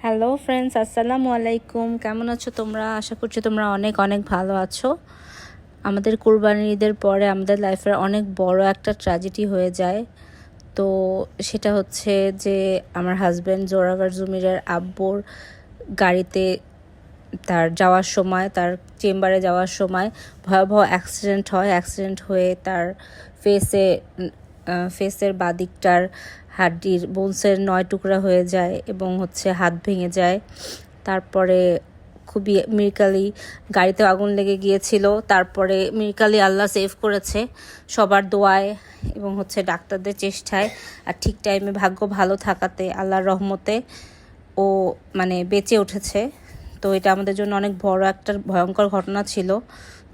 Hello friends, আসসালামু আলাইকুম। কেমন আছো তোমরা? আশা করছি তোমরা অনেক অনেক ভালো আছো। আমাদের কুরবানির ঈদের পরে আমাদের লাইফের অনেক বড় একটা ট্র্যাজেডি হয়ে যায়। তো সেটা হচ্ছে যে আমার হাজব্যান্ড জোরাভার জুমিরের আব্বুর গাড়িতে তার যাওয়ার সময়, তার চেম্বারে যাওয়ার সময় ভয়াবহ অ্যাক্সিডেন্ট হয়। অ্যাক্সিডেন্ট হয়ে তার ফেসের বাদিকটার হাড্ডির বোনসের 9 টুকরা হয়ে যায় এবং হাত ভেঙে যায়। তারপরে খুবই মিরাকলি গাড়িতে আগুন লেগে গিয়েছিল। তারপরে মিরাকলি আল্লাহ সেভ করেছে সবার দোয়ায় এবং ডাক্তারদের চেষ্টায়, আর ঠিক টাইমে ভাগ্য ভালো থাকাতে আল্লাহর রহমতে ও বেঁচে উঠেছে। তো এটা আমাদের জন্য অনেক বড় একটা ভয়ঙ্কর ঘটনা ছিল।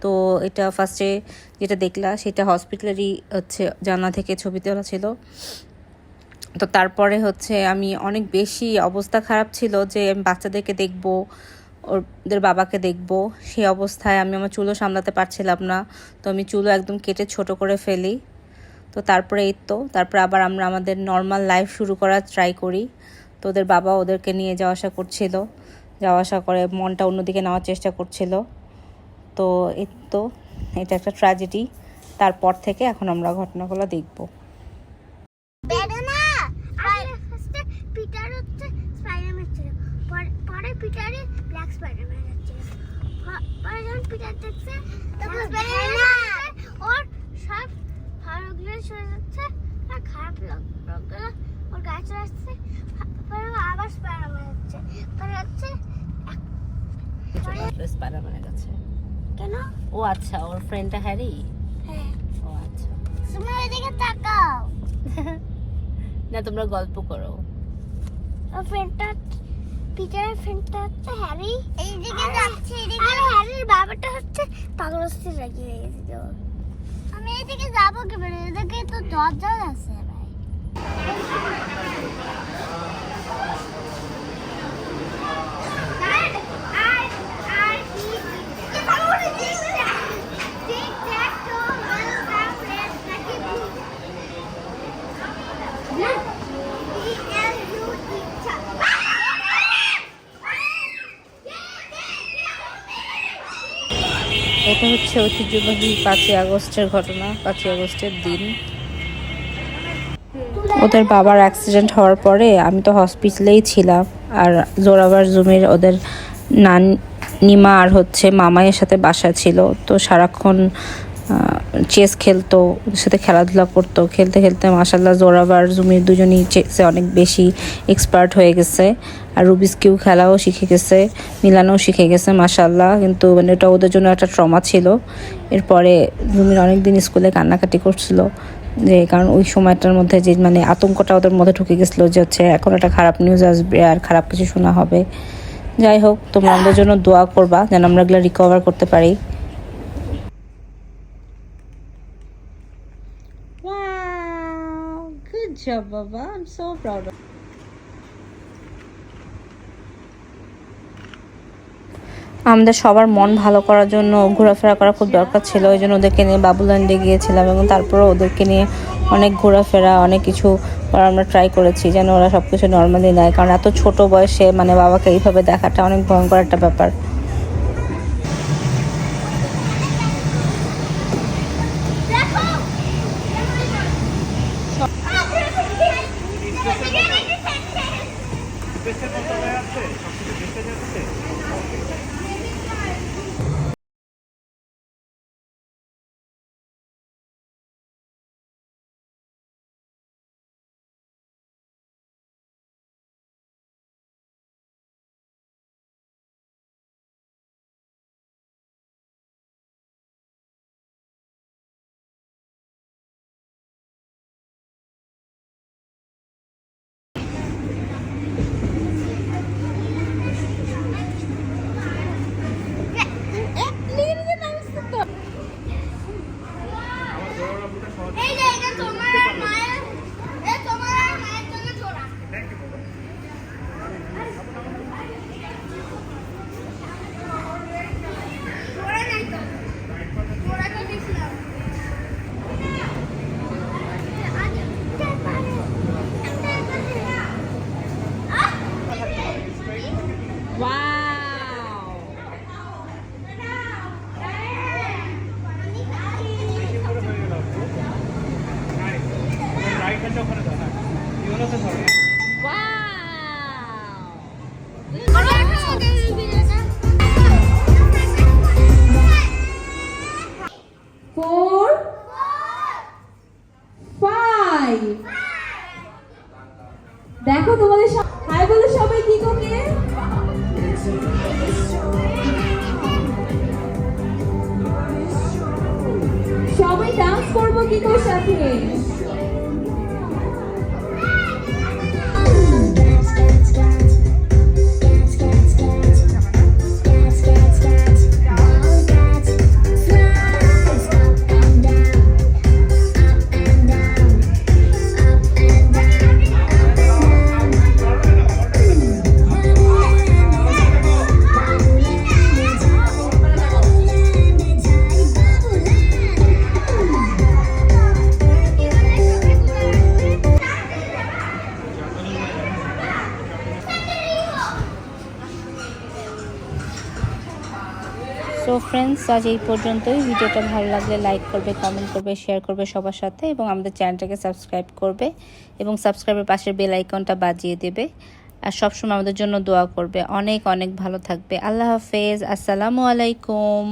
তো এটা ফার্স্টে যেটা দেখলা সেটা হসপিটালেরই জানলা থেকে ছবি তোলা ছিল। তো তারপরে আমি অনেক বেশি অবস্থা খারাপ ছিল যে আমি বাচ্চাদেরকে দেখবো, ওদের বাবাকে দেখবো, সেই অবস্থায় আমি আমার চুলও সামলাতে পারছিলাম না। তো আমি চুলও একদম কেটে ছোট করে ফেলি। তো তারপরে তারপরে আবার আমরা আমাদের নর্মাল লাইফ শুরু করার ট্রাই করি। তো ওদের বাবা ওদেরকে নিয়ে যাওয়া আসা করে মনটা অন্যদিকে নেওয়ার চেষ্টা করছিল। তো এটা একটা ট্র্যাজেডি। তারপর থেকে এখন আমরা ঘটনাগুলো দেখব। খারাপ লাগলো ওর গায়ে চলে আসছে, আবার স্পাইডারম্যান হচ্ছে কেন? ও আচ্ছা, ওর ফ্রেন্ডটা হ্যারি। হ্যাঁ। ও আচ্ছা, তুমি ওইদিকে তাকাও। না, তোমরা গল্প করো। ওর ফ্রেন্ডটা, পিটারের ফ্রেন্ডটা হচ্ছে হ্যারি। এইদিকে যাচ্ছে, আর হ্যারির বাবাটা হচ্ছে পাগলস্তি লাগিয়ে গেছে। আমি এইদিকে যাবো কি বলে? এদিকে তো দরজা আছে ভাই। এটা ঐতিহ্যবাহী 5ই আগস্টের ঘটনা। 5ই আগস্টের দিন ওদের বাবার অ্যাক্সিডেন্ট হওয়ার পরে আমি তো হসপিটালেই ছিলাম, আর জোরাভার জুমির ওদের নানিমা আর মামাইয়ের সাথে বাসা ছিল। তো সারাক্ষণ চেস খেলতো, ওদের সাথে খেলাধুলা করতো। খেলতে খেলতে মাশাল্লাহ জোরাভার জুমির দুজনই চেসে অনেক বেশি এক্সপার্ট হয়ে গেছে, আর রুবিস কিউ খেলাও শিখে গেছে, মিলানোও শিখে গেছে মাশাল্লাহ। কিন্তু এটা ওদের জন্য একটা ট্রমা ছিল। এরপরে জুমির অনেক দিন স্কুলে কান্নাকাটি করছিল, যে কারণ ওই সময়টার মধ্যে যে আতঙ্কটা ওদের মধ্যে ঢুকে গেছিলো যে এখন একটা খারাপ নিউজ আসবে আর খারাপ কিছু শোনা হবে। যাই হোক, তোমরা আমাদের জন্য দোয়া করবা যেন আমরা এগুলো রিকভার করতে পারি। Wow, good job, Baba. I'm so proud of you. আমাদের সবার মন ভালো করার জন্য ঘোরাফেরা করা খুব দরকার ছিল। ওই জন্য ওদেরকে নিয়ে বাবুল্যান্ডে গিয়েছিলাম এবং তারপরে ওদেরকে নিয়ে অনেক ঘোরাফেরা, অনেক কিছু করার আমরা ট্রাই করেছি যেন ওরা সব কিছু নর্মালি নেয়। কারণ এত ছোট বয়সে বাবাকে এইভাবে দেখাটা অনেক ভয়ঙ্কর একটা ব্যাপার। সঙ্গীতের সাথে। সো ফ্রেন্ডস, আজ এই পর্যন্তই। ভিডিওটা ভালো লাগলে লাইক করবে, কমেন্ট করবে, শেয়ার করবে সবার সাথে, এবং আমাদের চ্যানেলটাকে সাবস্ক্রাইব করবে এবং সাবস্ক্রাইবের পাশের বেল আইকনটা বাজিয়ে দেবে। আর সবসময় আমাদের জন্য দোয়া করবে। অনেক অনেক ভালো থাকবে। আল্লাহ হাফেজ। আসসালামু আলাইকুম।